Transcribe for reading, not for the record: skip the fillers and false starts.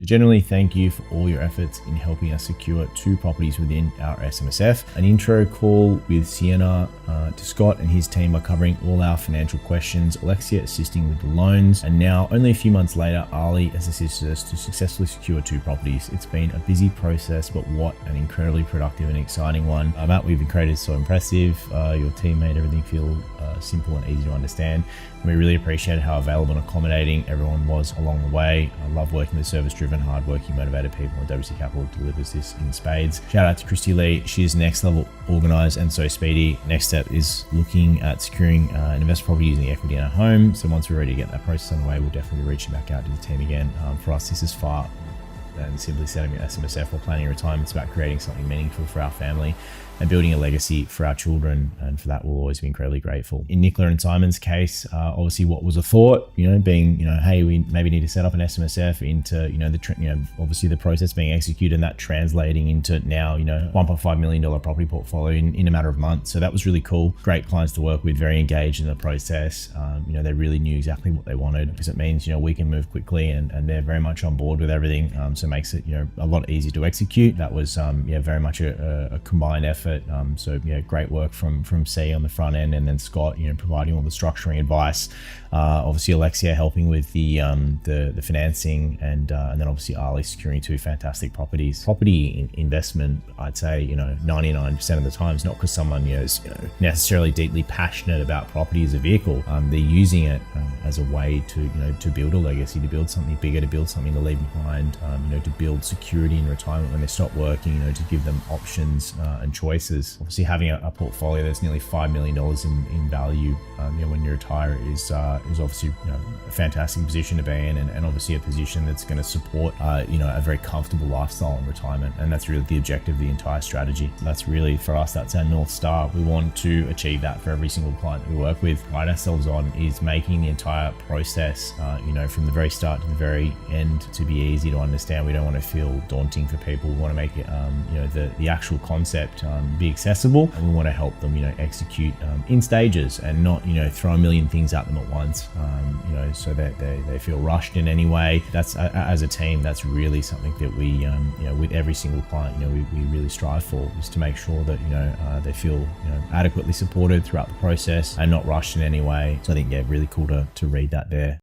generally thank you for all your efforts in helping us secure 2 properties within our SMSF. An intro call with Sienna to Scott and his team are covering all our financial questions, Alexia assisting with the loans, and now only a few months later, Ali has assisted us to successfully secure 2 properties. It's been a busy process, but what an incredibly productive and exciting one. Matt, we've been created so impressive. Your team made everything feel simple and easy to understand. And we really appreciated how available and accommodating everyone was along the way. I love working with service-driven, hard-working, motivated people, and WC Capital delivers this in spades. Shout out to Christy Lee. She's next level organized and so speedy. Next step is looking at securing an investment property using the equity in our home. So once we're ready to get that process underway, we'll definitely be reaching back out to the team again. For us, this is far than simply setting an SMSF or planning retirement. It's about creating something meaningful for our family and building a legacy for our children, and for that we'll always be incredibly grateful. In Nicola and Simon's case, obviously what was a thought, being, hey, we maybe need to set up an SMSF into, obviously the process being executed and that translating into now, $1.5 million property portfolio in a matter of months. So that was really cool. Great clients to work with, very engaged in the process. They really knew exactly what they wanted, because it means, we can move quickly and they're very much on board with everything. So it makes it, a lot easier to execute. That was, very much a combined effort. Great work from C on the front end, and then Scott, providing all the structuring advice. Obviously Alexia helping with the financing, and then obviously Ali securing 2 fantastic properties. Property investment, I'd say, 99% of the time is not because someone is necessarily deeply passionate about property as a vehicle. They're using it as a way to build a legacy, to build something bigger, to build something to leave behind, to build security in retirement when they stop working, to give them options and choices. Obviously having a portfolio that's nearly $5 million in value when you retire is obviously a fantastic position to be in, and obviously a position that's going to support a very comfortable lifestyle in retirement. And that's really the objective of the entire strategy. That's really, for us, that's our North Star. We want to achieve that for every single client that we work with. Pride ourselves on is making the entire process from the very start to the very end to be easy to understand. We don't want to feel daunting for people. We want to make it the actual concept be accessible, and we want to help them execute in stages, and not throw a million things at them at once, so that they feel rushed in any way. That's as a team, that's really something that we with every single client we really strive for, is to make sure that they feel adequately supported throughout the process and not rushed in any way. So I think really cool to read that there.